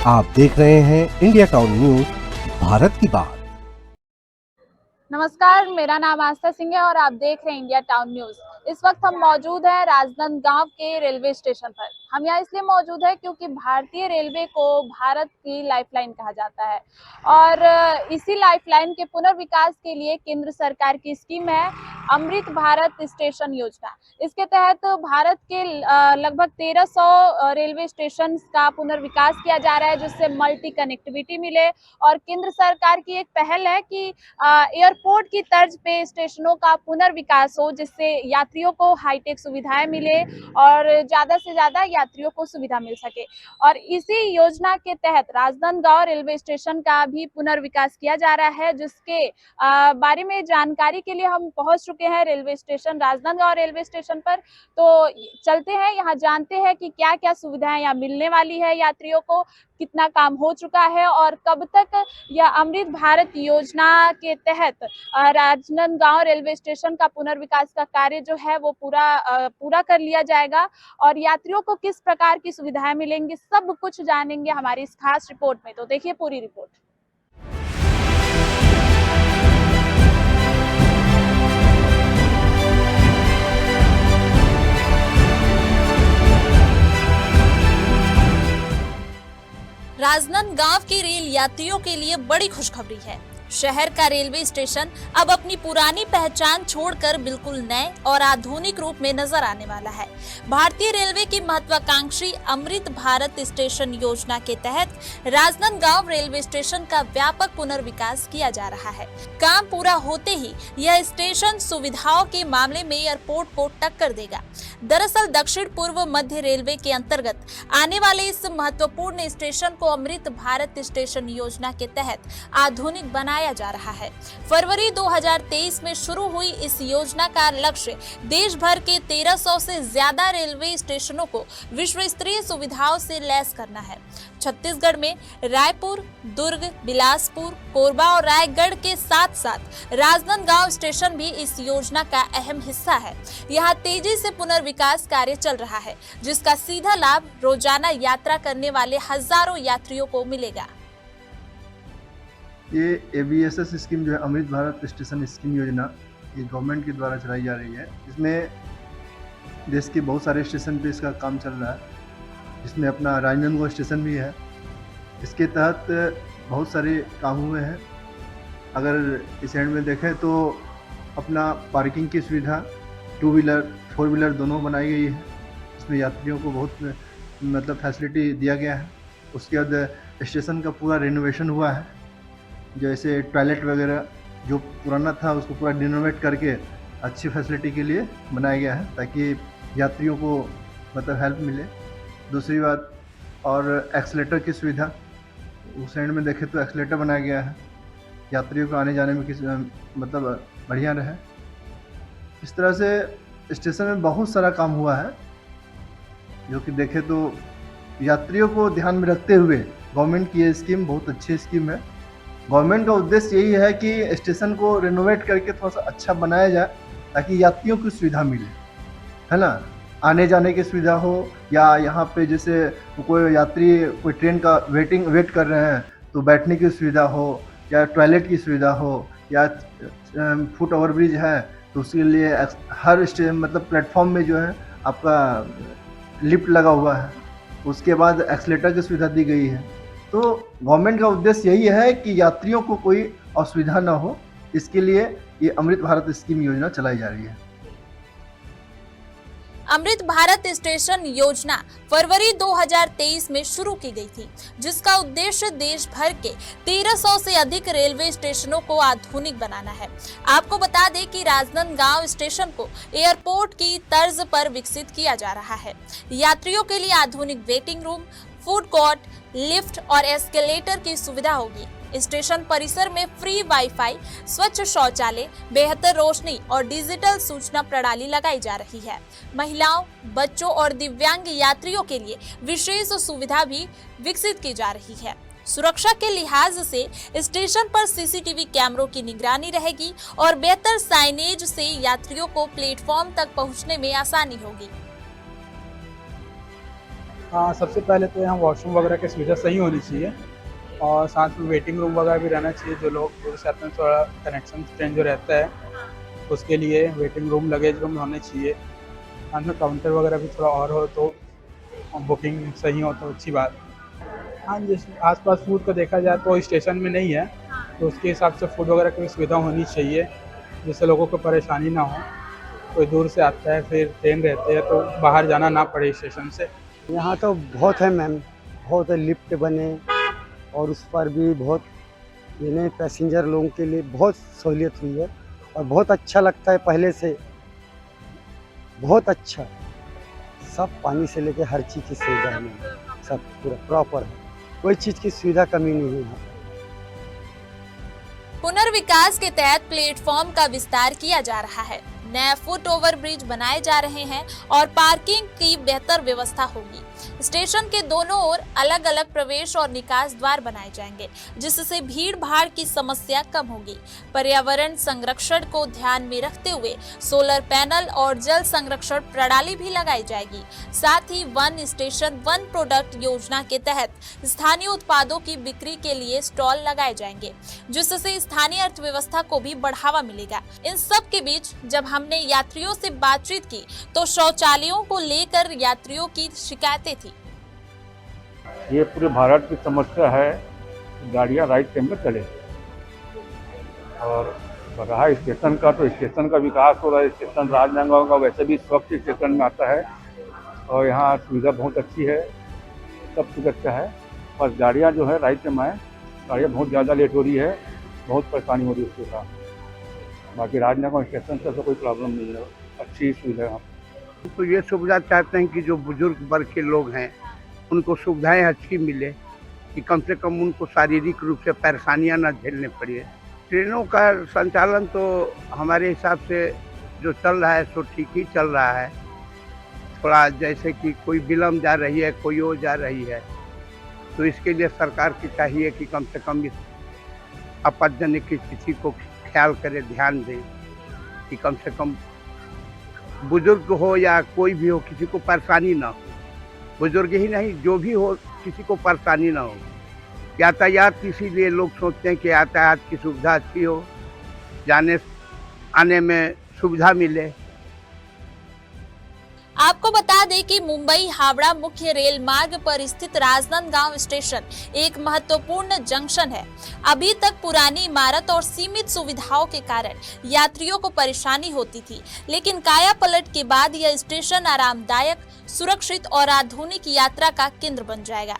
आप देख रहे हैं इंडिया टाउन न्यूज, भारत की बात। नमस्कार, मेरा नाम आस्था सिंह है और आप देख रहे हैं इंडिया टाउन न्यूज। इस वक्त हम मौजूद हैं राजनांदगांव के रेलवे स्टेशन पर। हम यहाँ इसलिए मौजूद हैं क्योंकि भारतीय रेलवे को भारत की लाइफलाइन कहा जाता है और इसी लाइफलाइन के पुनर्विकास के लिए केंद्र सरकार की स्कीम है अमृत भारत स्टेशन योजना। इसके तहत भारत के लगभग 1300 रेलवे स्टेशन का पुनर्विकास किया जा रहा है, जिससे मल्टी कनेक्टिविटी मिले। और केंद्र सरकार की एक पहल है कि एयरपोर्ट की तर्ज पे स्टेशनों का पुनर्विकास हो, जिससे यात्रियों को हाईटेक सुविधाएं मिले और ज्यादा से ज्यादा यात्रियों को सुविधा मिल सके। और इसी योजना के तहत राजनांदगांव रेलवे स्टेशन का भी पुनर्विकास किया जा रहा है, जिसके बारे में जानकारी के लिए हम पहुंच चुके हैं railway station Rajnandgaon railway station पर। तो चलते हैं, यहाँ जानते हैं कि क्या क्या सुविधाएं यहाँ मिलने वाली है यात्रियों को, कितना काम हो चुका है और कब तक यह अमृत भारत योजना के तहत राजनांदगांव रेलवे स्टेशन का पुनर्विकास का कार्य जो है वो पूरा कर लिया जाएगा और यात्रियों को किस प्रकार की सुविधाएं मिलेंगी, सब कुछ जानेंगे हमारी इस खास रिपोर्ट में। तो देखिए पूरी रिपोर्ट। राजनांदगांव के रेल यात्रियों के लिए बड़ी खुशखबरी है। शहर का रेलवे स्टेशन अब अपनी पुरानी पहचान छोड़कर बिल्कुल नए और आधुनिक रूप में नजर आने वाला है। भारतीय रेलवे की महत्वाकांक्षी अमृत भारत स्टेशन योजना के तहत राजनांदगांव रेलवे स्टेशन का व्यापक पुनर्विकास किया जा रहा है। काम पूरा होते ही यह स्टेशन सुविधाओं के मामले में एयरपोर्ट को टक्कर देगा। दरअसल दक्षिण पूर्व मध्य रेलवे के अंतर्गत आने वाले इस महत्वपूर्ण स्टेशन को अमृत भारत स्टेशन योजना के तहत आधुनिक बनाया जा रहा है। फरवरी 2023 में शुरू हुई इस योजना का लक्ष्य देश भर के 1300 से ज्यादा रेलवे स्टेशनों को विश्व स्तरीय सुविधाओं से लैस करना है। छत्तीसगढ़ में रायपुर, दुर्ग, बिलासपुर, कोरबा और रायगढ़ के साथ साथ राजनांदगांव स्टेशन भी इस योजना का अहम हिस्सा है। यहाँ तेजी से पुनर्विकास कार्य चल रहा है, जिसका सीधा लाभ रोजाना यात्रा करने वाले हजारों यात्रियों को मिलेगा। ये AVSS स्कीम जो है अमृत भारत स्टेशन स्कीम योजना, ये गवर्नमेंट के द्वारा चलाई जा रही है। इसमें देश के बहुत सारे स्टेशन पे इसका काम चल रहा है, इसमें अपना राजनांदगांव स्टेशन भी है। इसके तहत बहुत सारे काम हुए हैं। अगर इस एंड में देखें तो अपना पार्किंग की सुविधा 2 व्हीलर 4 व्हीलर दोनों बनाई गई है। इसमें यात्रियों को बहुत मतलब फैसिलिटी दिया गया है। उसके बाद स्टेशन का पूरा रिनोवेशन हुआ है, जैसे टॉयलेट वगैरह जो पुराना था उसको पूरा रिनोवेट करके अच्छी फैसिलिटी के लिए बनाया गया है, ताकि यात्रियों को मतलब हेल्प मिले। दूसरी बात, और एक्सीलेटर की सुविधा, उस एंड में देखें तो एक्सीलेटर बनाया गया है, यात्रियों को आने जाने में मतलब बढ़िया रहे। इस तरह से स्टेशन में बहुत सारा काम हुआ है, जो कि देखें तो यात्रियों को ध्यान में रखते हुए गवर्नमेंट की ये स्कीम बहुत अच्छी स्कीम है। गवर्नमेंट का उद्देश्य यही है कि स्टेशन को रिनोवेट करके थोड़ा सा अच्छा बनाया जाए, ताकि यात्रियों की सुविधा मिले, है ना। आने जाने की सुविधा हो, या यहाँ पे जैसे कोई यात्री कोई ट्रेन का वेट कर रहे हैं तो बैठने की सुविधा हो, या टॉयलेट की सुविधा हो, या फुट ओवर ब्रिज है तो उसके लिए हर मतलब प्लेटफॉर्म में जो है आपका लिफ्ट लगा हुआ है। उसके बाद एक्सीलेटर की सुविधा दी गई है। तो गवर्नमेंट का उद्देश्य यही है कि यात्रियों को कोई असुविधा ना हो, इसके लिए ये अमृत भारत स्कीम योजना चलाई जा रही है। अमृत भारत स्टेशन योजना फरवरी 2023 में शुरू की गई थी, जिसका उद्देश्य देश भर के 1300 से अधिक रेलवे स्टेशनों को आधुनिक बनाना है। आपको बता दें कि राजनांदगांव स्टेशन को एयरपोर्ट की तर्ज पर विकसित किया जा रहा है। यात्रियों के लिए आधुनिक waiting room, food court, lift और एस्केलेटर की सुविधा होगी। स्टेशन परिसर में फ्री वाईफाई, स्वच्छ शौचालय, बेहतर रोशनी और डिजिटल सूचना प्रणाली लगाई जा रही है। महिलाओं, बच्चों और दिव्यांग यात्रियों के लिए विशेष सुविधा भी विकसित की जा रही है। सुरक्षा के लिहाज से स्टेशन पर सीसीटीवी कैमरों की निगरानी रहेगी और बेहतर साइनेज से यात्रियों को प्लेटफॉर्म तक पहुंचने में आसानी होगी। हाँ, सबसे पहले तो यहाँ वॉशरूम वगैरह की सुविधा सही होनी चाहिए और साथ में वेटिंग रूम वगैरह भी रहना चाहिए। जो लोग दूर से आते हैं थोड़ा कनेक्शन ट्रेन जो रहता है उसके लिए वेटिंग रूम लगेज रूम होने चाहिए। साथ में काउंटर वगैरह भी थोड़ा और हो तो बुकिंग सही हो तो अच्छी बात। हाँ, जैसे आसपास फूड को देखा जाए तो स्टेशन में नहीं है, तो उसके हिसाब से फूड वगैरह की सुविधा होनी चाहिए जिससे लोगों को परेशानी ना हो। कोई दूर से आता है फिर ट्रेन रहती है तो बाहर जाना ना पड़े स्टेशन से। यहाँ तो बहुत है मैम, बहुत लिफ्ट बने और उस पर भी बहुत यानी पैसेंजर लोगों के लिए बहुत सहूलियत हुई है और बहुत अच्छा लगता है पहले से, बहुत अच्छा। सब पानी से लेके हर चीज़ की सुविधा है मैम, सब पूरा प्रॉपर है, कोई चीज़ की सुविधा कमी नहीं है यहाँ। पुनर्विकास के तहत प्लेटफॉर्म का विस्तार किया जा रहा है, नए फुट ओवर ब्रिज बनाए जा रहे हैं और पार्किंग की बेहतर व्यवस्था होगी। स्टेशन के दोनों ओर अलग अलग प्रवेश और निकास द्वार बनाए जाएंगे जिससे भीड़ भाड़ की समस्या कम होगी। पर्यावरण संरक्षण को ध्यान में रखते हुए सोलर पैनल और जल संरक्षण प्रणाली भी लगाई जाएगी। साथ ही वन स्टेशन वन प्रोडक्ट योजना के तहत स्थानीय उत्पादों की बिक्री के लिए स्टॉल लगाए जाएंगे जिससे स्थानीय अर्थव्यवस्था को भी बढ़ावा मिलेगा। इन सब के बीच जब हमने यात्रियों से बातचीत की तो शौचालयों को लेकर यात्रियों की शिकायतें थी। ये पूरे भारत की समस्या है, गाड़ियाँ राइट टाइम में चले। और रहा स्टेशन का, तो स्टेशन का विकास हो रहा है। स्टेशन राजनांदगांव का वैसे भी स्वच्छ स्टेशन में आता है और यहाँ सुविधा बहुत अच्छी है, सब कुछ अच्छा है। पर गाड़ियाँ जो है राइट टाइम आए, गाड़ियाँ बहुत ज़्यादा लेट हो रही है, बहुत परेशानी हो रही है उसके साथ। बाकी राजनांदगांव स्टेशन से तो कोई प्रॉब्लम नहीं है, अच्छी सुविधा है। तो ये सुविधा चाहते हैं कि जो बुजुर्ग वर्ग के लोग हैं उनको सुविधाएं अच्छी मिले, कि कम से कम उनको शारीरिक रूप से परेशानियां ना झेलने पड़े। ट्रेनों का संचालन तो हमारे हिसाब से जो चल रहा है सो ठीक ही चल रहा है। थोड़ा जैसे कि कोई विलम्ब जा रही है, कोई और जा रही है, तो इसके लिए सरकार की चाहिए कि कम से कम इस आपत्तिजनक की स्थिति को ख्याल करे, ध्यान दें कि कम से कम बुजुर्ग हो या कोई भी हो किसी को परेशानी ना हो। बुजुर्ग ही नहीं, जो भी हो किसी को परेशानी ना हो। यातायात इसीलिए लोग सोचते हैं कि यातायात की सुविधा अच्छी हो, जाने आने में सुविधा मिले। आपको बता दें कि मुंबई हावड़ा मुख्य रेल मार्ग पर स्थित राजनांदगांव स्टेशन एक महत्वपूर्ण जंक्शन है। अभी तक पुरानी इमारत और सीमित सुविधाओं के कारण यात्रियों को परेशानी होती थी, लेकिन काया पलट के बाद यह स्टेशन आरामदायक, सुरक्षित और आधुनिक यात्रा का केंद्र बन जाएगा।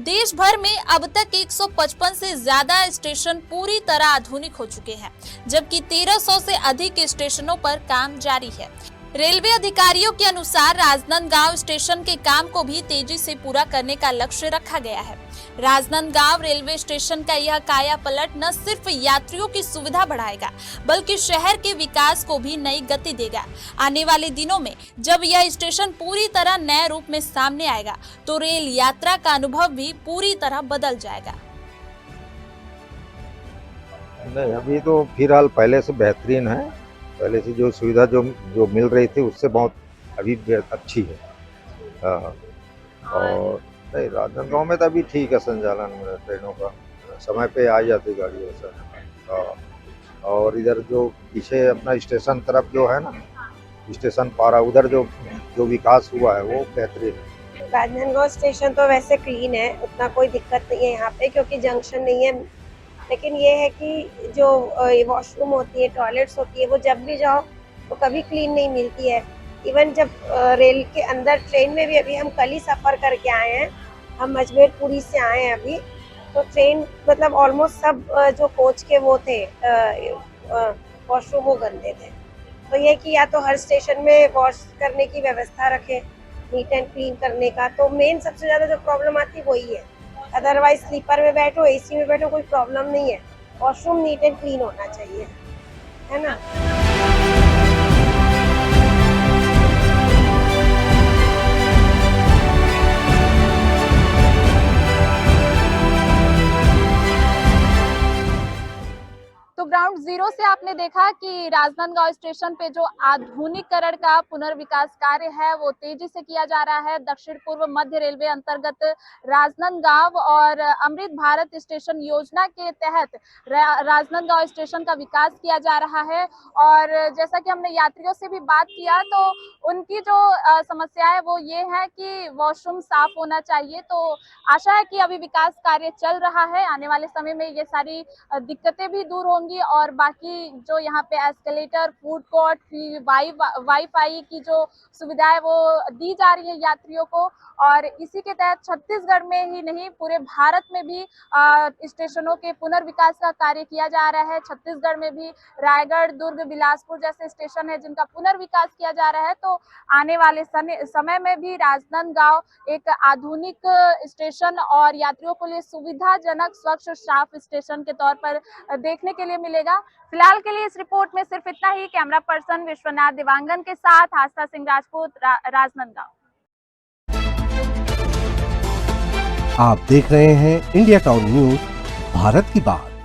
देश भर में अब तक 155 से ज्यादा स्टेशन पूरी तरह आधुनिक हो चुके हैं, जबकि 1300 से अधिक स्टेशनों पर काम जारी है। रेलवे अधिकारियों के अनुसार राजनांदगांव स्टेशन के काम को भी तेजी से पूरा करने का लक्ष्य रखा गया है। राजनांदगांव रेलवे स्टेशन का यह काया पलट न सिर्फ यात्रियों की सुविधा बढ़ाएगा, बल्कि शहर के विकास को भी नई गति देगा। आने वाले दिनों में जब यह स्टेशन पूरी तरह नए रूप में सामने आएगा, तो रेल यात्रा का अनुभव भी पूरी तरह बदल जाएगा। नहीं, अभी तो फिलहाल पहले से बेहतरीन है। पहले से जो सुविधा जो मिल रही थी उससे बहुत अभी अच्छी है। हाँ, और नहीं, राजनांदगांव में तो अभी ठीक है संचालन में, ट्रेनों का समय पे आ जाती गाड़ी वैसा। हाँ, और इधर जो पीछे अपना स्टेशन तरफ जो है ना, स्टेशन पारा, उधर जो विकास हुआ है वो बेहतरीन है। राजनांदगांव स्टेशन तो वैसे क्लीन है, उतना कोई दिक्कत नहीं है यहाँ पे क्योंकि जंक्शन नहीं है। लेकिन ये है कि जो वॉशरूम होती है, टॉयलेट्स होती है, वो जब भी जाओ तो कभी क्लीन नहीं मिलती है। इवन जब रेल के अंदर ट्रेन में भी, अभी हम कल ही सफ़र करके आए हैं, हम अजमेरपुरी से आए हैं अभी, तो ट्रेन मतलब ऑलमोस्ट सब जो कोच के वो थे वॉशरूम वो गंदे थे। तो ये कि या तो हर स्टेशन में वॉश करने की व्यवस्था रखें, नीट एंड क्लीन करने का। तो मेन सबसे ज़्यादा जो प्रॉब्लम आती है वही है। अदरवाइज स्लीपर में बैठो, एसी में बैठो, कोई प्रॉब्लम नहीं है। वॉशरूम नीट एंड क्लीन होना चाहिए, है ना। तो ग्राउंड जीरो तस्वीरों से आपने देखा कि राजनांदगांव स्टेशन पे जो आधुनिकीकरण का पुनर्विकास कार्य है वो तेजी से किया जा रहा है। दक्षिण पूर्व मध्य रेलवे अंतर्गत राजनांदगांव और अमृत भारत स्टेशन योजना के तहत राजनांदगांव स्टेशन का विकास किया जा रहा है। और जैसा कि हमने यात्रियों से भी बात किया तो उनकी जो समस्या है वो ये है कि वॉशरूम साफ होना चाहिए। तो आशा है कि अभी विकास कार्य चल रहा है, आने वाले समय में ये सारी दिक्कतें भी दूर होंगी और बाकी जो यहाँ पे एस्केलेटर, फूड कोर्ट, वाईफाई की जो सुविधा है वो दी जा रही है यात्रियों को। और इसी के तहत छत्तीसगढ़ में ही नहीं पूरे भारत में भी स्टेशनों के पुनर्विकास का कार्य किया जा रहा है। छत्तीसगढ़ में भी रायगढ़, दुर्ग, बिलासपुर जैसे स्टेशन है जिनका पुनर्विकास किया जा रहा है। तो आने वाले समय में भी राजनांदगांव एक आधुनिक स्टेशन और यात्रियों के लिए सुविधाजनक, स्वच्छ, साफ स्टेशन के तौर पर देखने के लिए मिलेगा। फिलहाल के लिए इस रिपोर्ट में सिर्फ इतना ही। कैमरा पर्सन विश्वनाथ दिवांगन के साथ आस्था सिंह राजपूत, राजनांदगांव। आप देख रहे हैं इंडिया टाउन न्यूज, भारत की बात।